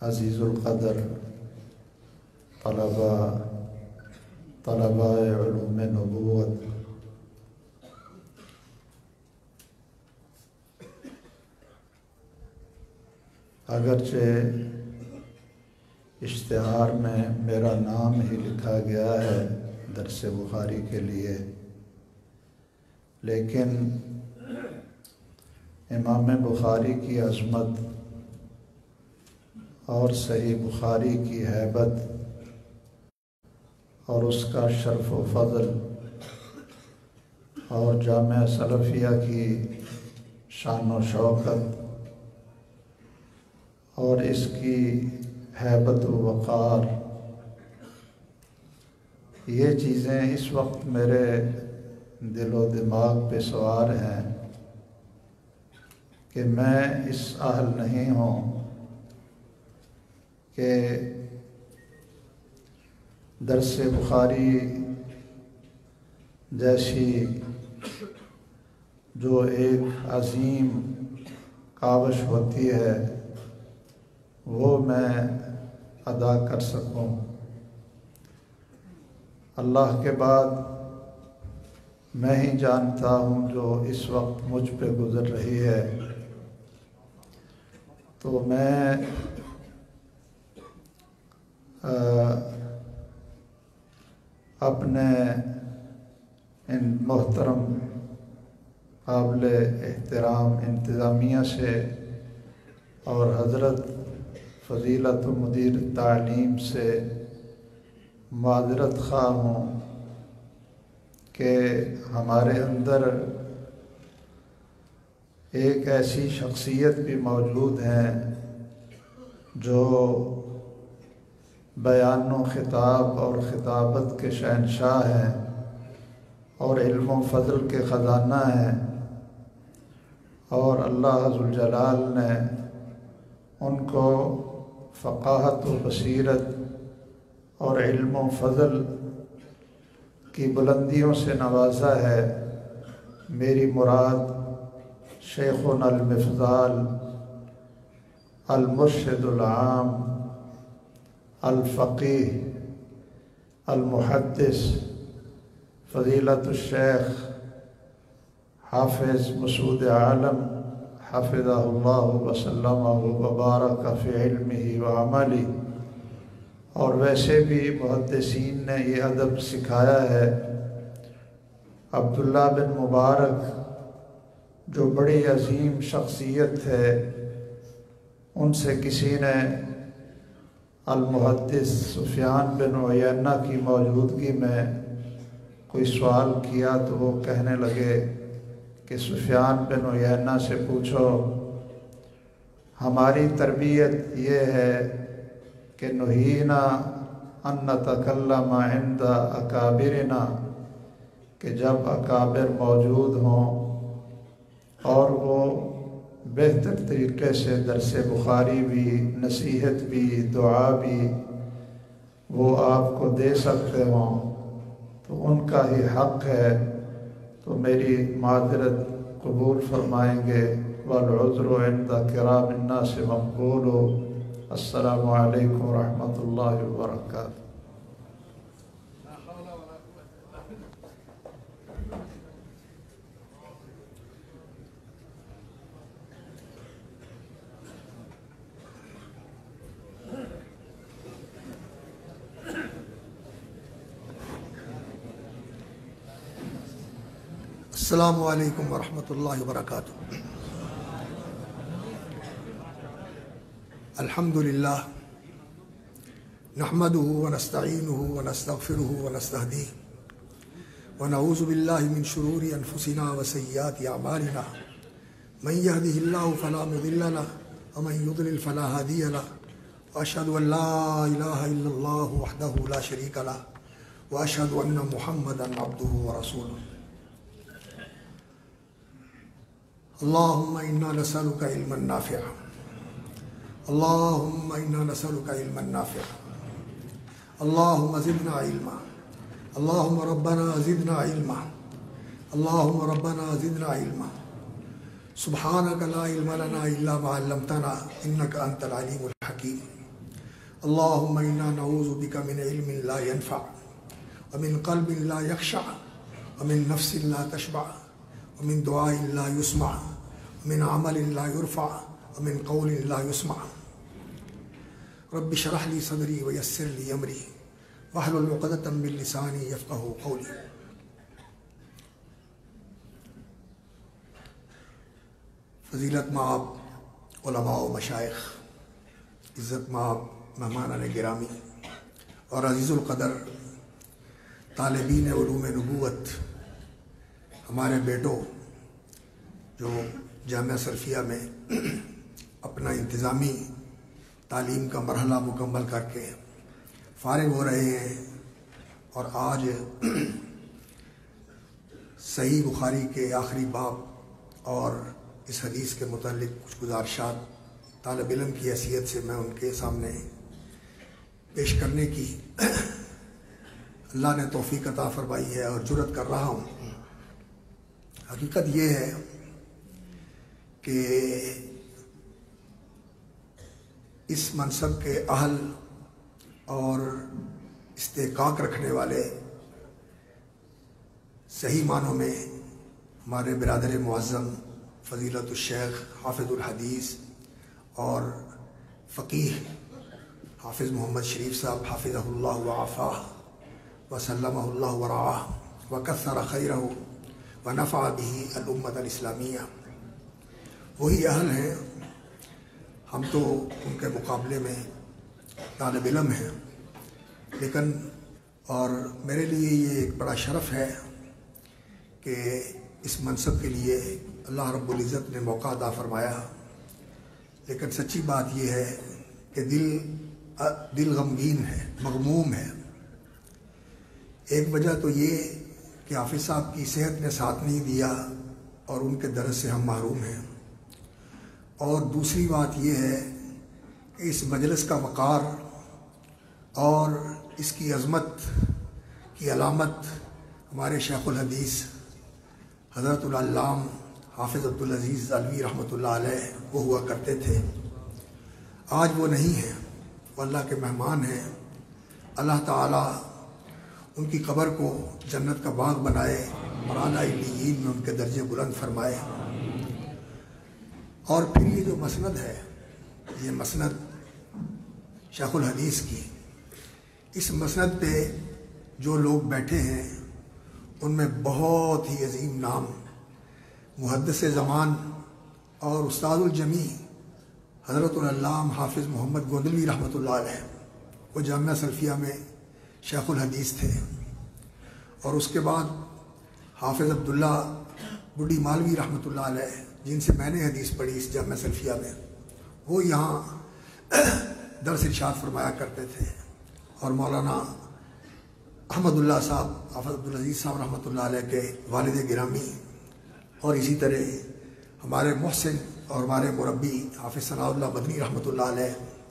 عزیز القدر طلباء علوم نبوت، اگرچہ اشتہار میں میرا نام ہی لکھا گیا ہے درس بخاری کے لیے، لیکن امام بخاری کی عظمت اور صحیح بخاری کی ہیبت اور اس کا شرف و فضل اور جامعہ سلفیہ کی شان و شوکت اور اس کی ہیبت و وقار، یہ چیزیں اس وقت میرے دل و دماغ پہ سوار ہیں کہ میں اس اہل نہیں ہوں کہ درس بخاری جیسی جو ایک عظیم کاوش ہوتی ہے وہ میں ادا کر سکوں۔ اللہ کے بعد میں ہی جانتا ہوں جو اس وقت مجھ پہ گزر رہی ہے، تو میں اپنے ان محترم قابل احترام انتظامیہ سے اور حضرت فضیلت مدیر تعلیم سے معذرت خواہ ہوں کہ ہمارے اندر ایک ایسی شخصیت بھی موجود ہیں جو بیان و خطاب اور خطابت کے شہنشاہ ہیں اور علم و فضل کے خزانہ ہیں، اور اللہ ذوالجلال نے ان کو فقاہت و بصیرت اور علم و فضل کی بلندیوں سے نوازا ہے۔ میری مراد شیخنا المفضال المرشد العام الفقیہ المحدث فضیلت الشیخ حافظ مسعود عالم حفظہ اللہ وسلمہ وبارک فی علمہ وعملہ، اور ویسے بھی محدثین نے یہ ادب سکھایا ہے۔ عبداللہ بن مبارک جو بڑی عظیم شخصیت ہے، ان سے کسی نے المحدث سفیان بن عیینہ کی موجودگی میں کوئی سوال کیا تو وہ کہنے لگے کہ سفیان بن عیینہ سے پوچھو، ہماری تربیت یہ ہے کہ نہینا ان نتکلم عند اکابرنا، کہ جب اکابر موجود ہوں اور وہ بہتر طریقے سے درس بخاری بھی، نصیحت بھی، دعا بھی وہ آپ کو دے سکتے ہوں تو ان کا ہی حق ہے، تو میری معذرت قبول فرمائیں گے۔ والعذر عند کرام الناس مقبول۔ السلام علیکم ورحمۃ اللہ وبرکاتہ۔ السلام علیکم ورحمۃ اللہ وبرکاتہ۔ الحمد للہ نحمدہ ونستعینہ ونستغفرہ ونستہدیہ ونعوذ باللہ من شرور انفسنا وسیئات اعمالنا، من یہدہ اللہ فلا مضل لہ ومن یضلل فلا ہادی لہ، واشہد ان لا الہ الا اللہ وحدہ لا شریک لہ، واشہد ان محمدا عبدہ ورسولہ۔ اللہم انا نسألک علما نافعا، اللہم انا نسألک علما نافعا، اللہم زدنا علما، اللہم ربنا زدنا علما، اللہم ربنا زدنا علما، سبحانک لا علم لنا الا ما علمتنا انک انت العلیم الحکیم۔ اللہم انا نعوذ بک من علم لا ينفع ومن قلب لا يخشع ومن نفس لا تشبع ومن دعاء لا يسمع ومن عمل لا يرفع ومن قول لا يسمع رب اشرح لي صدری ویسر لي امری واحلل عقدۃ من لسانی یفقہوا قولی۔ فضیلت مآب علماء و مشائخ، عزت مآب مہمانان گرامی اور عزیز القدر طالبین علوم نبوت، ہمارے بیٹوں جو جامعہ سلفیہ میں اپنا انتظامی تعلیم کا مرحلہ مکمل کر کے فارغ ہو رہے ہیں اور آج صحیح بخاری کے آخری باب اور اس حدیث کے متعلق کچھ گزارشات طالب علم کی حیثیت سے میں ان کے سامنے پیش کرنے کی اللہ نے توفیق عطا فرمائی ہے اور جرأت کر رہا ہوں۔ حقیقت یہ ہے کہ اس منصب کے اہل اور استحقاق رکھنے والے صحیح معنوں میں ہمارے برادر معظم فضیلت الشیخ حافظ الحدیث اور فقیہ حافظ محمد شریف صاحب حافظہ اللہ وعافاہ وسلمہ اللہ ورعاہ وکثر خیرہ ونفع به الامۃ الاسلامیہ، وہی اہل ہیں۔ ہم تو ان کے مقابلے میں طالب علم ہیں، لیکن اور میرے لیے یہ ایک بڑا شرف ہے کہ اس منصب کے لیے اللہ رب العزت نے موقع عطا فرمایا، لیکن سچی بات یہ ہے کہ دل غمگین ہے، مغموم ہے۔ ایک وجہ تو یہ کہ حافظ صاحب کی صحت نے ساتھ نہیں دیا اور ان کے درس سے ہم محروم ہیں، اور دوسری بات یہ ہے کہ اس مجلس کا وقار اور اس کی عظمت کی علامت ہمارے شیخ الحدیث حضرت العلام حافظ عبدالعزیز علوی رحمۃ اللہ علیہ وہ ہوا کرتے تھے۔ آج وہ نہیں ہیں، وہ اللہ کے مہمان ہیں۔ اللہ تعالیٰ ان کی قبر کو جنت کا باغ بنائے اور اعلیٰ علیین میں ان کے درجے بلند فرمائے۔ اور پھر یہ جو مسند ہے، یہ مسند شیخ الحدیث کی، اس مسند پہ جو لوگ بیٹھے ہیں ان میں بہت ہی عظیم نام محدث زمان اور استاد الجمی حضرت العلام حافظ محمد گوندلوی رحمۃ اللہ علیہ، وہ جامعہ سلفیہ میں شیخ الحدیث تھے، اور اس کے بعد حافظ عبداللہ بڈی مالوی رحمۃ اللہ علیہ، جن سے میں نے حدیث پڑھی اس جامعہ سلفیہ میں، وہ یہاں درس ارشاد فرمایا کرتے تھے، اور مولانا احمد اللہ صاحب حافظ عبدالعزیز صاحب رحمۃ اللہ علیہ کے والد گرامی، اور اسی طرح ہمارے محسن اور ہمارے مربی حافظ ثناء اللہ مدنی رحمۃ اللہ علیہ،